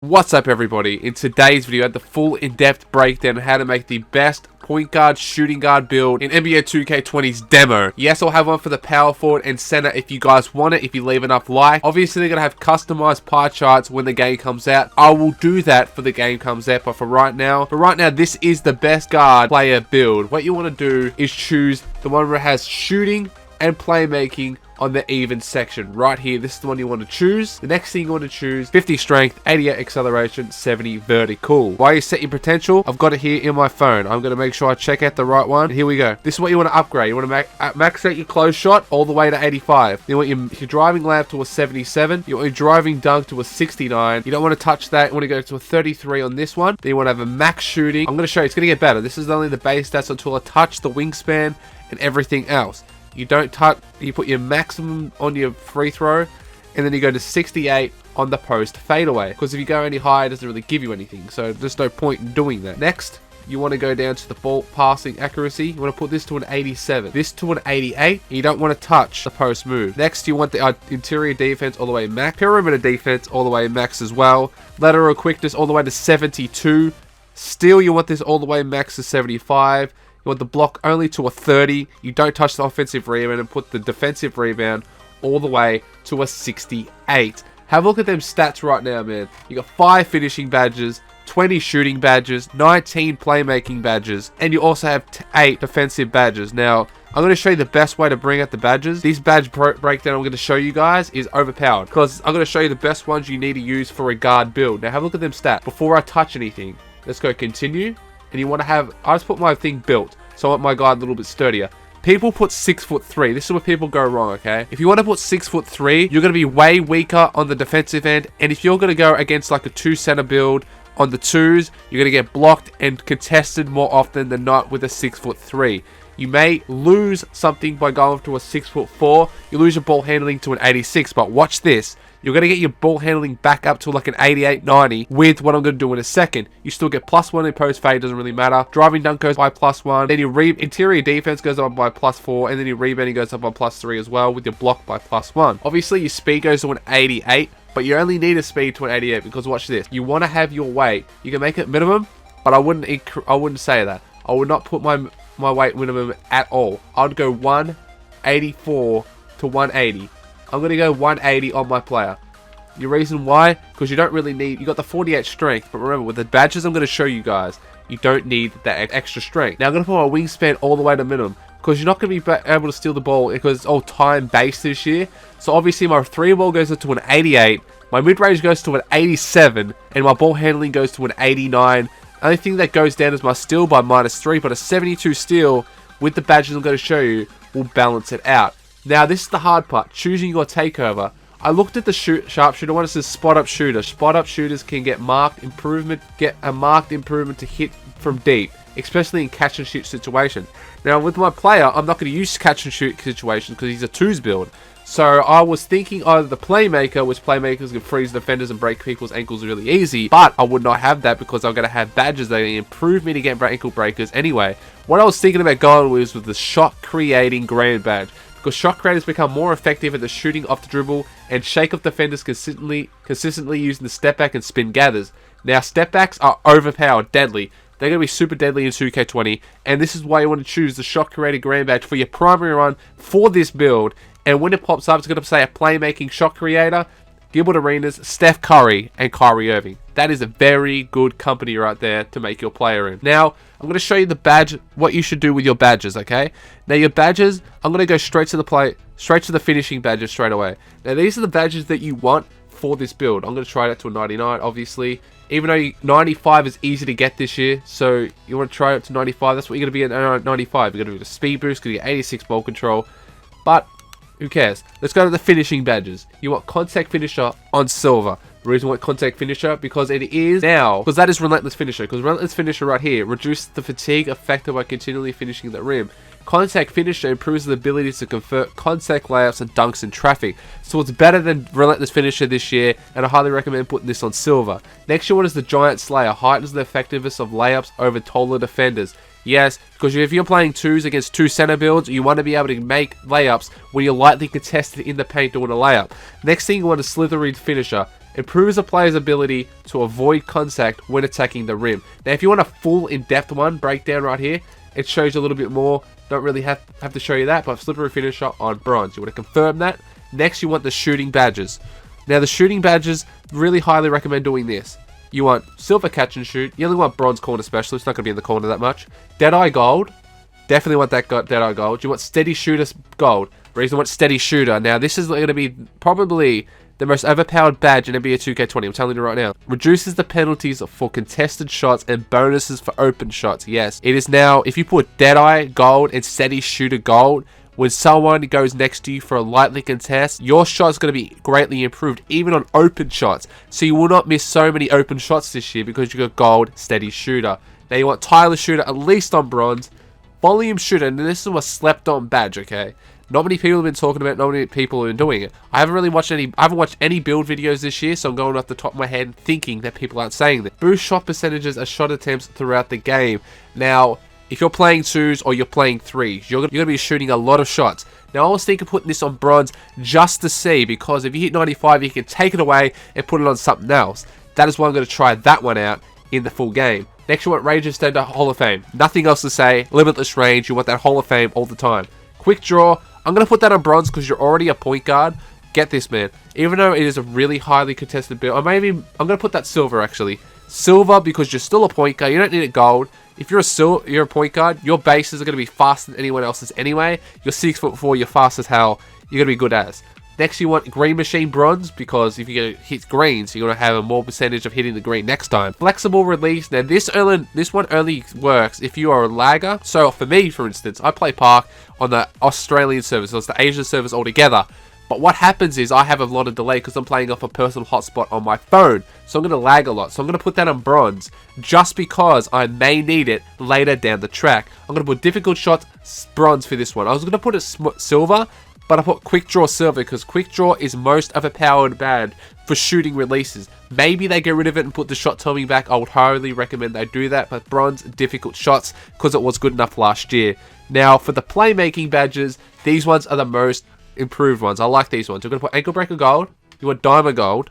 What's up everybody? In today's video I had the full in-depth breakdown on how to make the best point guard shooting guard build in NBA2k20's demo. Yes, I'll have one for the power forward and center if you guys want it, if you leave enough like. Obviously they're going to have customized pie charts when the game comes out. I will do that for the game comes out, but for right now this is the best guard player build. What you want to do is choose the one where it has shooting and playmaking on the even section right here. This is the one you want to choose. The next thing you want to choose, 50 strength, 88 acceleration, 70 vertical. While you set your potential, I've got it here in my phone. I'm going to make sure I check out the right one. And here we go. This is what you want to upgrade. You want to max out your close shot all the way to 85. You want your driving layup to a 77. You want your driving dunk to a 69. You don't want to touch that. You want to go to a 33 on this one. Then you want to have a max shooting. I'm going to show you. It's going to get better. This is only the base stats until I touch the wingspan and everything else. You don't touch, you put your maximum on your free throw, and then you go to 68 on the post fadeaway. Because if you go any higher, it doesn't really give you anything. So there's no point in doing that. Next, you want to go down to the ball passing accuracy. You want to put this to an 87. This to an 88. You don't want to touch the post move. Next, you want the interior defense all the way max. Perimeter defense all the way max as well. Lateral quickness all the way to 72. Steal, you want this all the way max to 75. You want the block only to a 30. You don't touch the offensive rebound and put the defensive rebound all the way to a 68. Have a look at them stats right now, man. You got 5 finishing badges, 20 shooting badges, 19 playmaking badges, and you also have 8 defensive badges. Now, I'm going to show you the best way to bring out the badges. This badge breakdown I'm going to show you guys is overpowered, because I'm going to show you the best ones you need to use for a guard build. Now, have a look at them stats. Before I touch anything, let's go continue. And you want to have, I just put my thing built, so I want my guard a little bit sturdier. People put 6'3". This is where people go wrong, okay? If you want to put 6'3", you're going to be way weaker on the defensive end. And if you're going to go against like a 2-center build on the 2s, you're going to get blocked and contested more often than not with a 6'3". You may lose something by going to a 6'4". You lose your ball handling to an 86, but watch this. You're going to get your ball handling back up to like an 88, 90 with what I'm going to do in a second. You still get +1 in post fade, doesn't really matter. Driving dunk goes by +1. Then your interior defense goes up by +4. And then your rebounding goes up by +3 as well with your block by +1. Obviously, your speed goes to an 88, but you only need a speed to an 88 because watch this. You want to have your weight. You can make it minimum, but I wouldn't say that. I would not put my weight minimum at all. I'd go 184 to 180. I'm going to go 180 on my player. Your reason why? Because you don't really need... You got the 48 strength. But remember, with the badges I'm going to show you guys, you don't need that extra strength. Now, I'm going to put my wingspan all the way to minimum. Because you're not going to be able to steal the ball because it's all time-based this year. So, obviously, my 3 ball goes up to an 88. My mid-range goes to an 87. And my ball handling goes to an 89. Only thing that goes down is my steal by -3. But a 72 steal with the badges I'm going to show you will balance it out. Now, this is the hard part, choosing your takeover. I looked at the sharpshooter one. It says spot up shooter. Spot up shooters can get a marked improvement to hit from deep, especially in catch and shoot situations. Now, with my player, I'm not going to use catch and shoot situations because he's a 2s build. So I was thinking either the playmaker, which playmakers can freeze defenders and break people's ankles really easy, but I would not have that because I'm going to have badges that improve me to get ankle breakers anyway. What I was thinking about going was with the shot creating grand badge. Because shot creators become more effective at the shooting off the dribble and shake off defenders consistently using the step back and spin gathers. Now, step backs are overpowered, deadly. They're going to be super deadly in 2K20, and this is why you want to choose the shot creator grand badge for your primary run for this build. And when it pops up, it's going to say a playmaking shot creator, Gilbert Arenas, Steph Curry, and Kyrie Irving. That is a very good company right there to make your player in. Now, I'm going to show you the badge, what you should do with your badges, okay? Now, your badges, I'm going to go straight to the finishing badges straight away. Now, these are the badges that you want for this build. I'm going to try that to a 99, obviously. Even though 95 is easy to get this year, so you want to try it to 95. That's what you're going to be at 95. You're going to do the speed boost, you're going to get 86 ball control. But who cares? Let's go to the finishing badges. You want contact finisher on silver. The reason why contact finisher, because it is now, because that is relentless finisher. Because relentless finisher right here reduces the fatigue affected by continually finishing the rim. Contact finisher improves the ability to convert contact layups and dunks in traffic. So it's better than relentless finisher this year, and I highly recommend putting this on silver. Next one is the giant slayer. Heightens the effectiveness of layups over taller defenders. Yes, because if you're playing 2s against 2 center builds, you want to be able to make layups when you're lightly contested in the paint doing a layup. Next thing, you want a slithery finisher. Improves a player's ability to avoid contact when attacking the rim. Now, if you want a full in-depth one breakdown right here, it shows you a little bit more. Don't really have to show you that, but slippery finisher on bronze. You want to confirm that. Next, you want the shooting badges. Now, the shooting badges, really highly recommend doing this. You want silver catch and shoot. You only want bronze corner specialist. Not going to be in the corner that much. Deadeye gold. Definitely want that Deadeye gold. You want steady shooter gold. Reason want steady shooter. Now, this is going to be probably the most overpowered badge in NBA 2k20. I'm telling you right now. Reduces the penalties for contested shots and bonuses for open shots. Yes, it is now, if you put Deadeye gold and steady shooter gold, when someone goes next to you for a lightly contest, your shot is going to be greatly improved, even on open shots. So you will not miss so many open shots this year because you got gold, steady shooter. Now you want tireless shooter, at least on bronze. Volume shooter, and this is a slept on badge, okay? Not many people have been talking about it, not many people have been doing it. I haven't watched any build videos this year, so I'm going off the top of my head thinking that people aren't saying that. Boost shot percentages and shot attempts throughout the game. Now, if you're playing 2s or you're playing 3s, you're going to be shooting a lot of shots. Now, I was thinking of putting this on bronze just to see, because if you hit 95, you can take it away and put it on something else. That is why I'm going to try that one out in the full game. Next, you want Range Extender Hall of Fame. Nothing else to say. Limitless range. You want that Hall of Fame all the time. Quick Draw. I'm going to put that on bronze because you're already a point guard. Get this, man. Even though it is a really highly contested build, or maybe I'm going to put that silver, actually. Silver, because you're still a point guard. You don't need it gold. If you're a point guard, your bases are going to be faster than anyone else's anyway. You're 6'4", you're fast as hell. You're going to be good as. Next, you want Green Machine Bronze, because if you're going to hit greens, you're going to have a more percentage of hitting the green next time. Flexible Release. Now, this one only works if you are a lagger. So, for me, for instance, I play Park on the Australian service, so it's the Asian service altogether. But what happens is I have a lot of delay because I'm playing off a personal hotspot on my phone. So I'm going to lag a lot. So I'm going to put that on bronze just because I may need it later down the track. I'm going to put difficult shots bronze for this one. I was going to put it silver, but I put Quick Draw silver because Quick Draw is most overpowered bad for shooting releases. Maybe they get rid of it and put the shot timing back. I would highly recommend they do that. But bronze, difficult shots, because it was good enough last year. Now, for the playmaking badges, these ones are the most improved ones. I like these ones. You're going to put Ankle Breaker Gold. You want Diamond Gold.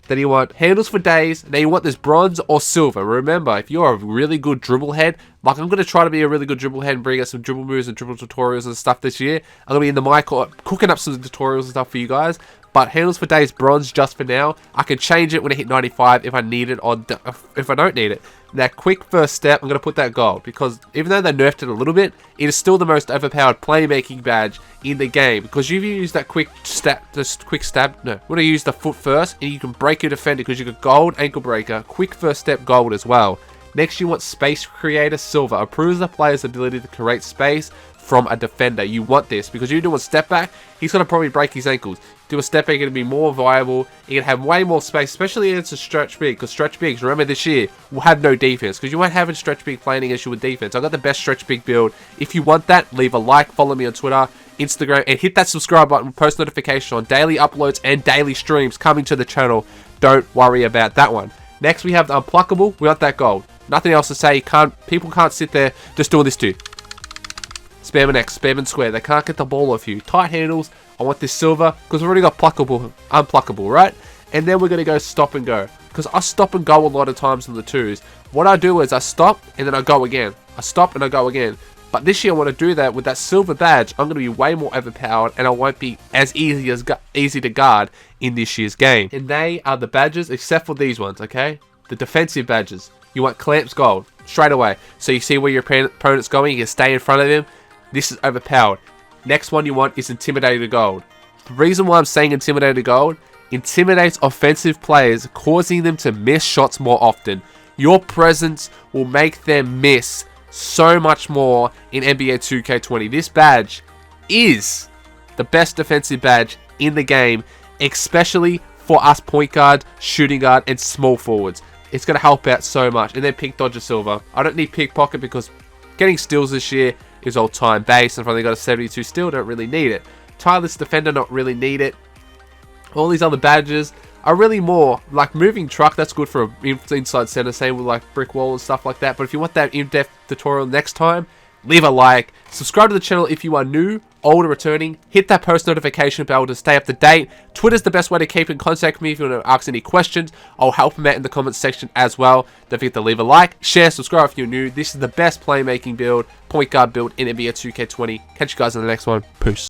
Then you want Handles for Days. Now you want this bronze or silver. Remember, if you're a really good dribble head, like I'm going to try to be a really good dribble head and bring us some dribble moves and dribble tutorials and stuff this year. I'm going to be in the MYPARK cooking up some tutorials and stuff for you guys. But Handles for Days bronze just for now. I can change it when I hit 95 if I need it or if I don't need it. Now, quick first step, I'm going to put that gold because even though they nerfed it a little bit, it is still the most overpowered playmaking badge in the game. Because if you use that quick stab, you want to use the foot first and you can break your defender because you got gold, ankle breaker, quick first step gold as well. Next, you want Space Creator Silver. Improves the player's ability to create space from a defender. You want this because you do a step back, he's going to probably break his ankles. Do a step back, you're going to be more viable. You're going to have way more space, especially if it's a stretch big. Because stretch bigs, remember this year, will have no defense. Because you won't have a stretch big playing against you with defense. I've got the best stretch big build. If you want that, leave a like, follow me on Twitter, Instagram, and hit that subscribe button, post notification on daily uploads and daily streams coming to the channel. Don't worry about that one. Next, we have the Unpluckable. We want that gold. Nothing else to say. People can't sit there just doing this too. Spam and X, spam and square. They can't get the ball off you. Tight handles. I want this silver because we've already got unpluckable, right? And then we're going to go stop and go. Because I stop and go a lot of times on the 2s. What I do is I stop and then I go again. I stop and I go again. But this year I want to do that with that silver badge. I'm going to be way more overpowered and I won't be as easy to guard in this year's game. And they are the badges except for these ones, okay? The defensive badges. You want Clamps Gold straight away. So you see where your opponent's going, you can stay in front of him. This is overpowered. Next one you want is Intimidator Gold. The reason why I'm saying Intimidator Gold, intimidates offensive players, causing them to miss shots more often. Your presence will make them miss so much more in NBA 2k20. This badge is the best defensive badge in the game, especially for us point guard, shooting guard, and small forwards. It's going to help out so much. And then Pick Dodger Silver. I don't need Pickpocket because getting steals this year is all time based. I've only got a 72 steal, don't really need it. Tireless Defender, not really need it. All these other badges are really more like Moving Truck. That's good for an inside center, same with like Brick Wall and stuff like that. But if you want that in-depth tutorial next time, leave a like. Subscribe to the channel if you are new. old or returning, hit that post notification bell to stay up to date. Twitter's the best way to keep in contact with me if you want to ask any questions. I'll help them out in the comments section as well. Don't forget to leave a like, share, subscribe if you're new. This is the best playmaking build, point guard build in NBA 2K20. Catch you guys in the next one. Peace.